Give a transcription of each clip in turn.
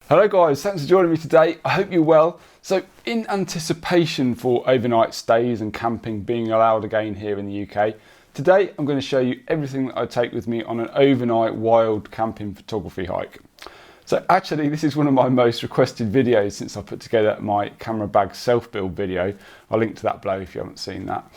Hello guys, thanks for joining me today. I hope you're well. So in anticipation for overnight stays and camping being allowed again here in the UK, today I'm going to show you everything that I take with me on an overnight wild camping photography hike. So actually this is one of my most requested videos since I put together my camera bag self-build video. I'll link to that below if you haven't seen that.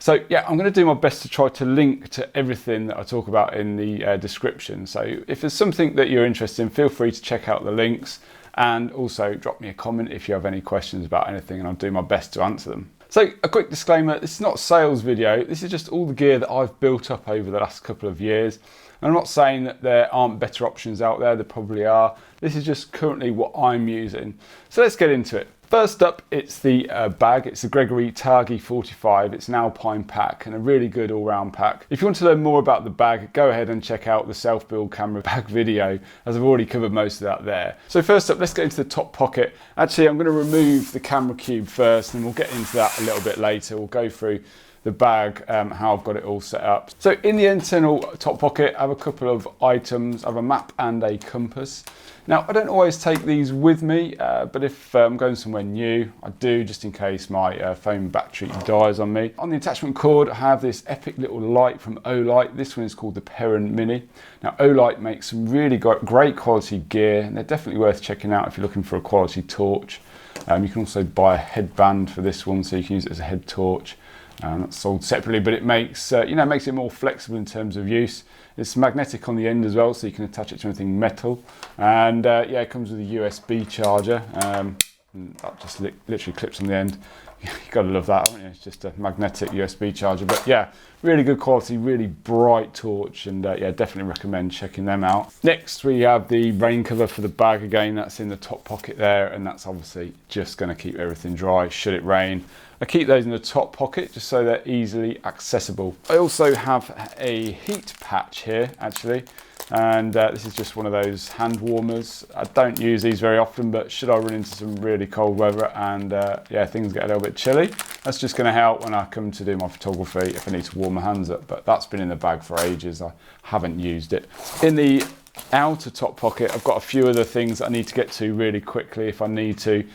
So yeah, I'm going to do my best to try to link to everything that I talk about in the description. So if there's something that you're interested in, feel free to check out the links and also drop me a comment if you have any questions about anything and I'll do my best to answer them. So a quick disclaimer, this is not a sales video, this is just all the gear that I've built up over the last couple of years. And I'm not saying that there aren't better options out there, there probably are. This is just currently what I'm using. So let's get into it. First up, it's the bag. It's the Gregory Targhee 45. It's an alpine pack and a really good all-round pack. If you want to learn more about the bag, go ahead and check out the self-build camera bag video, as I've already covered most of that there. So first up, let's get into the top pocket. Actually, I'm going to remove the camera cube first and we'll get into that a little bit later. We'll go through the bag, how I've got it all set up. So in the internal top pocket, I have a couple of items. I have a map and a compass. Now, I don't always take these with me, but if I'm going somewhere new, I do, just in case my phone battery dies on me. On the attachment cord, I have this epic little light from Olight. This one is called the Perrin Mini. Now, Olight makes some really great quality gear, and they're definitely worth checking out if you're looking for a quality torch. You can also buy a headband for this one, so you can use it as a head torch. That's sold separately, but it makes makes it more flexible in terms of use. It's magnetic on the end as well, so you can attach it to anything metal. And yeah, it comes with a USB charger. That just literally clips on the end. You gotta love that, haven't you? It's just a magnetic USB charger. But yeah, really good quality, really bright torch, and yeah, definitely recommend checking them out. Next, we have the rain cover for the bag. Again, that's in the top pocket there, and that's obviously just going to keep everything dry should it rain. I keep those in the top pocket just so they're easily accessible. I also have a heat patch here, actually. And this is just one of those hand warmers. I don't use these very often, but should I run into some really cold weather and yeah, things get a little bit chilly, that's just going to help when I come to do my photography if I need to warm my hands up. But that's been in the bag for ages. I haven't used it. In the outer top pocket, I've got a few other things I need to get to really quickly if I need to.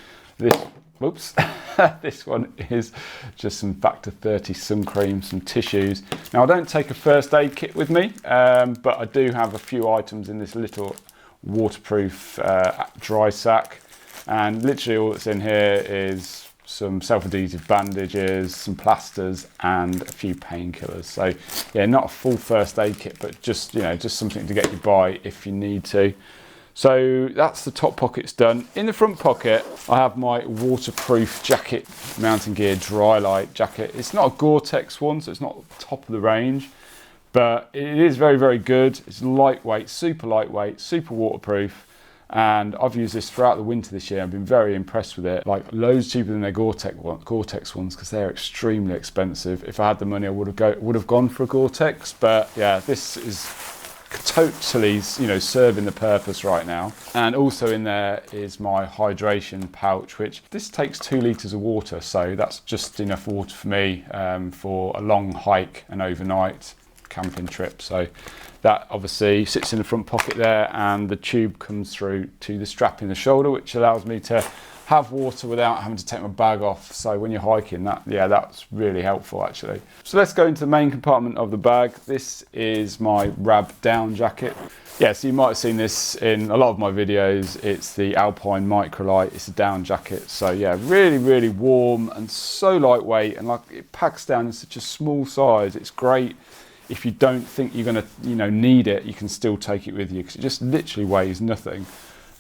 Whoops. This one is just some Factor 30 sun cream, some tissues. Now I don't take a first aid kit with me, but I do have a few items in this little waterproof dry sack. And literally all that's in here is some self-adhesive bandages, some plasters and a few painkillers. So yeah, not a full first aid kit, but just, just something to get you by if you need to. So that's the top pockets done. In the front pocket, I have my waterproof jacket, mountain gear dry light jacket. It's not a Gore-Tex one, so it's not top of the range, but it is very, very good. It's lightweight, super waterproof. And I've used this throughout the winter this year. I've been very impressed with it. Like loads cheaper than their Gore-Tex ones because they're extremely expensive. If I had the money, I would have gone for a Gore-Tex. But yeah, this is totally serving the purpose right now. And also in there is my hydration pouch, which this takes 2 litres of water, so that's just enough water for me for a long hike and overnight camping trip. So that obviously sits in the front pocket there, and the tube comes through to the strap in the shoulder, which allows me to have water without having to take my bag off. So when you're hiking, that's really helpful actually. So let's go into the main compartment of the bag. This is my Rab down jacket. Yeah, so you might have seen this in a lot of my videos. It's the Alpine Microlight. It's a down jacket. So yeah, really, really warm and so lightweight, and like it packs down in such a small size. It's great if you don't think you're gonna need it, you can still take it with you because it just literally weighs nothing.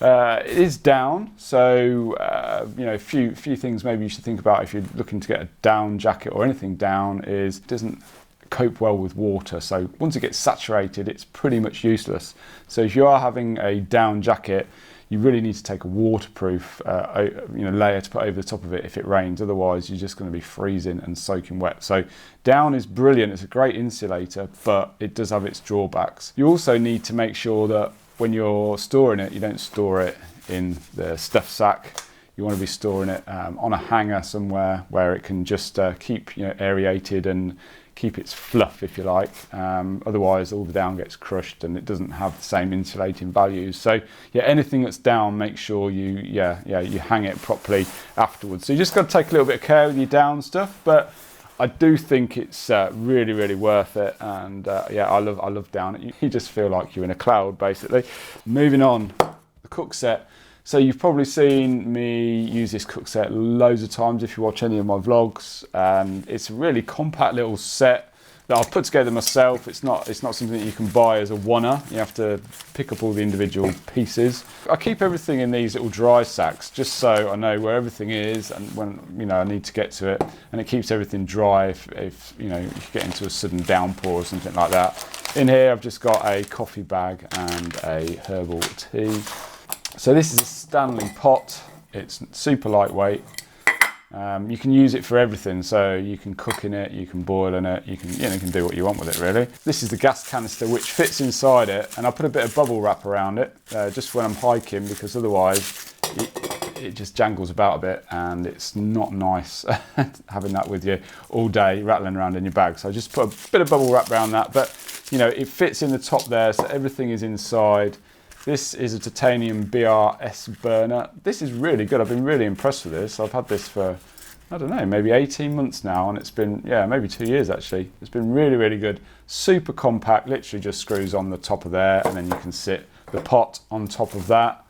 It is down, so a few things maybe you should think about if you're looking to get a down jacket or anything down is it doesn't cope well with water. So once it gets saturated, it's pretty much useless. So if you are having a down jacket, you really need to take a waterproof layer to put over the top of it if it rains. Otherwise, you're just going to be freezing and soaking wet. So down is brilliant. It's a great insulator, but it does have its drawbacks. You also need to make sure that when you're storing it, you don't store it in the stuff sack. You want to be storing it on a hanger somewhere where it can just keep aerated and keep its fluff, if you like. Otherwise all the down gets crushed and it doesn't have the same insulating values. So yeah, anything that's down, make sure you you hang it properly afterwards. So you just got to take a little bit of care with your down stuff, but I do think it's really worth it. And yeah, I love down. You just feel like you're in a cloud basically. Moving on, the cook set. So you've probably seen me use this cook set loads of times if you watch any of my vlogs, and it's a really compact little set that I've put together myself. It's not something that you can buy as a one-er. You have to pick up all the individual pieces. I keep everything in these little dry sacks just so I know where everything is and when I need to get to it, and it keeps everything dry if you get into a sudden downpour or something like that. In here I've just got a coffee bag and a herbal tea. So this is a Stanley Pot. It's super lightweight. You can use it for everything. So you can cook in it, you can boil in it, you can do what you want with it really. This is the gas canister which fits inside it, and I put a bit of bubble wrap around it just when I'm hiking, because otherwise it just jangles about a bit and it's not nice having that with you all day rattling around in your bag. So I just put a bit of bubble wrap around that, but it fits in the top there, so everything is inside. This is a titanium BRS burner. This is really good. I've been really impressed with this. I've had this for, I don't know, maybe 18 months now, and it's been, yeah, maybe 2 years actually. It's been really good. Super compact, literally just screws on the top of there, and then you can sit the pot on top of that.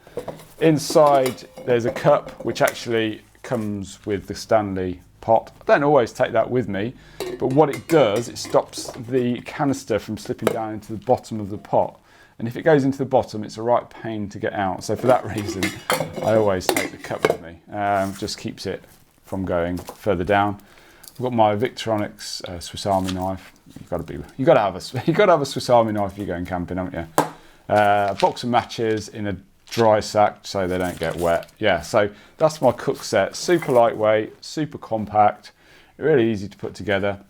Inside, there's a cup, which actually comes with the Stanley Pot. I don't always take that with me, but what it does, it stops the canister from slipping down into the bottom of the pot. And if it goes into the bottom, it's a right pain to get out. So for that reason, I always take the cup with me. Just keeps it from going further down. I've got my Victorinox Swiss Army knife. You got to have a Swiss Army knife if you're going camping, haven't you? A box of matches in a dry sack so they don't get wet. Yeah, so that's my cook set. Super lightweight, super compact, really easy to put together.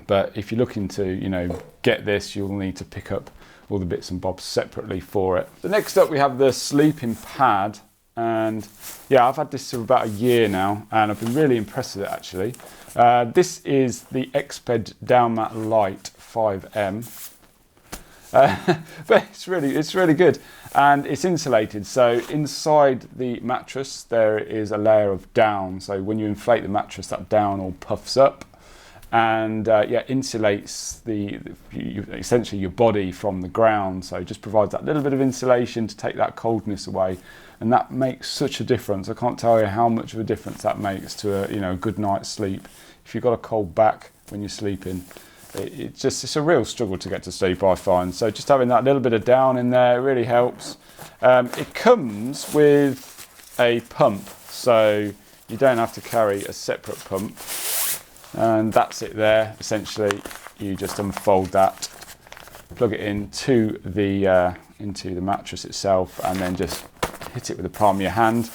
But if you're looking to, get this, you'll need to pick up all the bits and bobs separately for it. So next up we have the sleeping pad, and yeah, I've had this for about a year now and I've been really impressed with it actually. This is the Exped Downmat Lite 5M. But it's really good, and it's insulated. So inside the mattress there is a layer of down, so when you inflate the mattress that down all puffs up, and insulates essentially your body from the ground. So it just provides that little bit of insulation to take that coldness away, and that makes such a difference. I can't tell you how much of a difference that makes to a good night's sleep. If you've got a cold back when you're sleeping, it's a real struggle to get to sleep, I find. So just having that little bit of down in there really helps. It comes with a pump, so you don't have to carry a separate pump. And that's it there. Essentially, you just unfold that, plug it into the mattress itself, and then just hit it with the palm of your hand,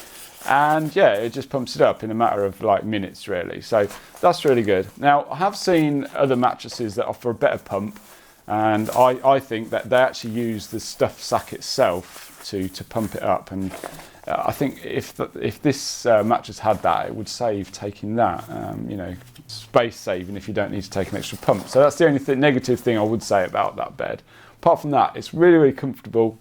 and yeah, it just pumps it up in a matter of like minutes really. So that's really good. Now I have seen other mattresses that offer a better pump, and I think that they actually use the stuff sack itself to pump it up, and I think if this mattress had that, it would save taking that, space saving if you don't need to take an extra pump. So that's the only negative thing I would say about that bed. Apart from that, it's really comfortable.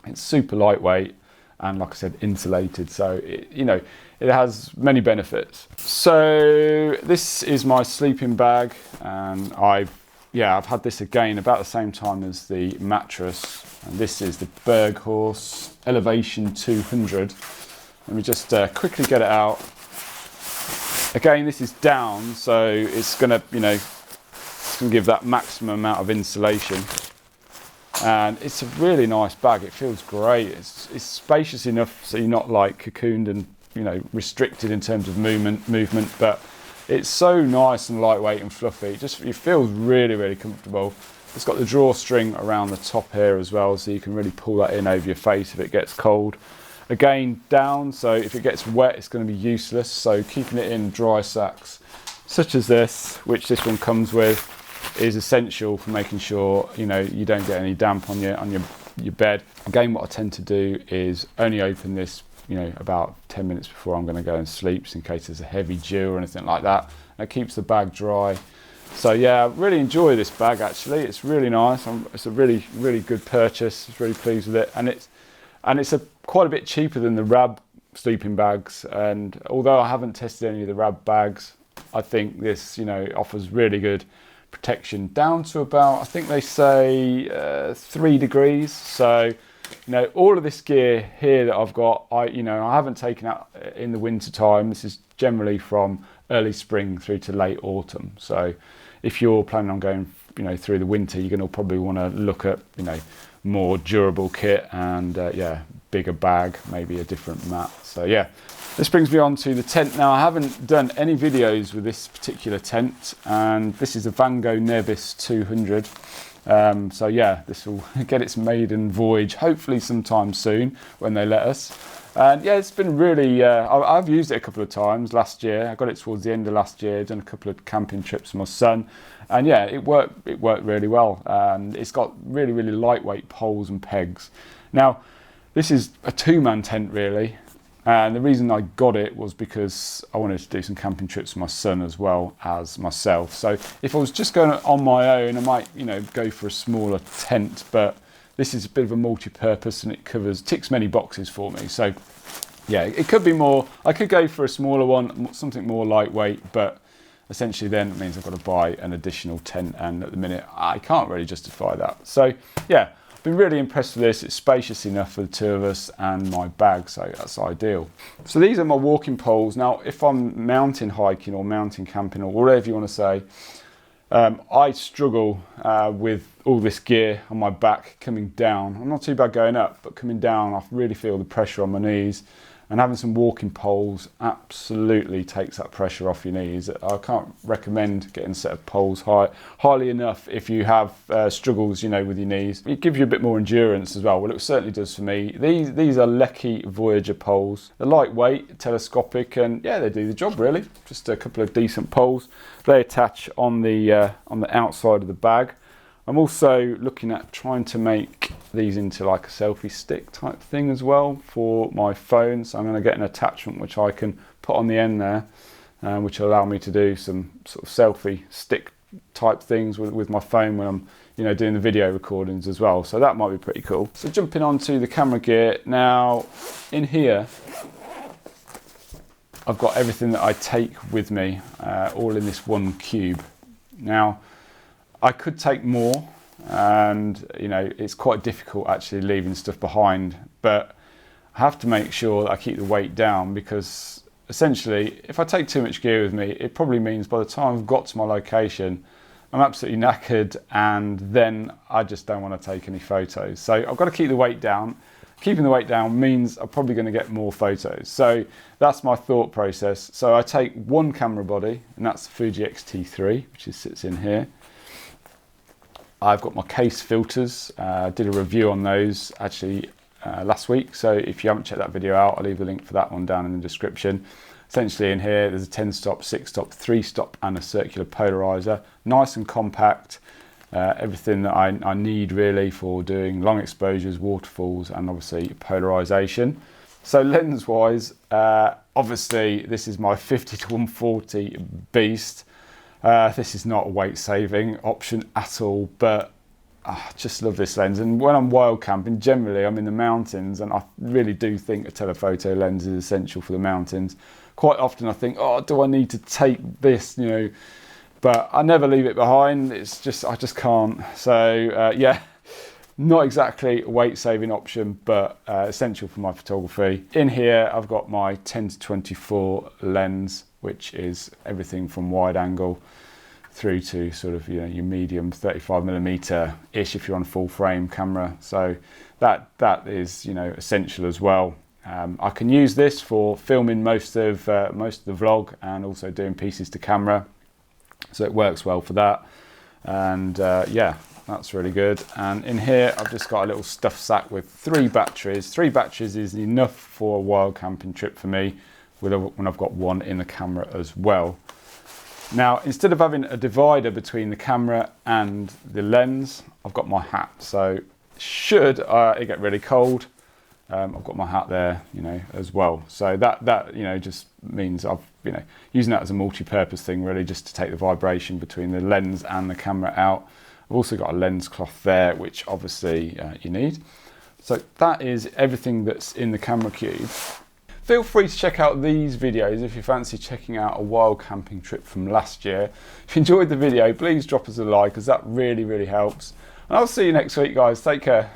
It's super lightweight, and like I said, insulated. So it has many benefits. So this is my sleeping bag, and I've had this again about the same time as the mattress. And this is the Berghorse Elevation 200. Let me just quickly get it out. Again, this is down, so it's gonna give that maximum amount of insulation. And it's a really nice bag. It feels great. It's spacious enough so you're not like cocooned and restricted in terms of movement, but it's so nice and lightweight and fluffy. It feels really comfortable. It's got the drawstring around the top here as well, so you can really pull that in over your face if it gets cold. Again, down, so if it gets wet, it's going to be useless. So keeping it in dry sacks, such as this, which this one comes with, is essential for making sure you don't get any damp on your bed. Again, what I tend to do is only open this about 10 minutes before I'm going to go and sleep, just in case there's a heavy dew or anything like that. And it keeps the bag dry. So yeah, I really enjoy this bag actually. It's really nice. It's a really good purchase. I was really pleased with it, and it's quite a bit cheaper than the Rab sleeping bags. And although I haven't tested any of the Rab bags, I think this, you know, offers really good protection down to about, I think they say 3 degrees. So, you know, all of this gear here that I've got, I haven't taken out in the winter time. This is generally from early spring through to late autumn. So if you're planning on going, you know, through the winter, you're going to probably want to look at, you know, more durable kit and yeah, bigger bag, maybe a different mat. So yeah, this brings me on to the tent. Now, I haven't done any videos with this particular tent, and this is a Vango Nebis 200. So yeah, this will get its maiden voyage hopefully sometime soon when they let us. And yeah, it's been really, I've used it a couple of times last year. I got it towards the end of last year, done a couple of camping trips with my son. And yeah, it worked really well. And it's got really lightweight poles and pegs. Now, this is a 2-man tent really. And the reason I got it was because I wanted to do some camping trips with my son as well as myself. So if I was just going on my own, I might, you know, go for a smaller tent, but this is a bit of a multi-purpose and it ticks many boxes for me. So yeah, it could be more, I could go for a smaller one, something more lightweight, but essentially then it means I've got to buy an additional tent, and at the minute I can't really justify that. So yeah, I've been really impressed with this. It's spacious enough for the 2 of us and my bag, so that's ideal. So these are my walking poles. Now, if I'm mountain hiking or mountain camping or whatever you want to say, I struggle with all this gear on my back coming down. I'm not too bad going up, but coming down, I really feel the pressure on my knees. And having some walking poles absolutely takes that pressure off your knees. I can't recommend getting a set of poles highly enough if you have struggles, you know, with your knees. It gives you a bit more endurance as well. Well, it certainly does for me. These are Lecky Voyager poles. They're lightweight, telescopic, and yeah, they do the job really. Just a couple of decent poles. They attach on the outside of the bag. I'm also looking at trying to make these into like a selfie stick type thing as well for my phone. So I'm going to get an attachment which I can put on the end there, which will allow me to do some sort of selfie stick type things with my phone when I'm, you know, doing the video recordings as well. So that might be pretty cool. So jumping on to the camera gear. Now in here, I've got everything that I take with me, all in this one cube. Now, I could take more, and you know, it's quite difficult actually leaving stuff behind, but I have to make sure that I keep the weight down, because essentially if I take too much gear with me, it probably means by the time I've got to my location, I'm absolutely knackered, and then I just don't want to take any photos. So I've got to keep the weight down. Keeping the weight down means I'm probably going to get more photos. So that's my thought process. So I take one camera body, and that's the Fuji X-T3, which sits in here. I've got my case filters. I did a review on those actually last week. So if you haven't checked that video out, I'll leave the link for that one down in the description. Essentially in here, there's a 10-stop, 6-stop, 3-stop and a circular polarizer. Nice and compact. Everything that I need really for doing long exposures, waterfalls, and obviously polarization. So lens wise, obviously this is my 50-140 beast. This is not a weight saving option at all, but I just love this lens. And when I'm wild camping, generally I'm in the mountains, and I really do think a telephoto lens is essential for the mountains. Quite often I think, oh, do I need to take this, you know, but I never leave it behind. It's just, I just can't. So yeah, not exactly a weight saving option, but essential for my photography. In here, I've got my 10-24 lens, which is everything from wide angle through to sort of, you know, your medium 35mm ish if you're on a full frame camera. So that is, you know, essential as well. I can use this for filming most of the vlog and also doing pieces to camera. So it works well for that. And yeah, that's really good. And in here, I've just got a little stuff sack with 3 batteries. 3 batteries is enough for a wild camping trip for me, when I've got one in the camera as well. Now, instead of having a divider between the camera and the lens, I've got my hat. So should it get really cold, I've got my hat there, you know, as well. So that you know, just means I've, you know, using that as a multi-purpose thing really, just to take the vibration between the lens and the camera out. I've also got a lens cloth there, which obviously you need. So that is everything that's in the camera cube. Feel free to check out these videos if you fancy checking out a wild camping trip from last year. If you enjoyed the video, please drop us a like, as that really helps. And I'll see you next week, guys. Take care.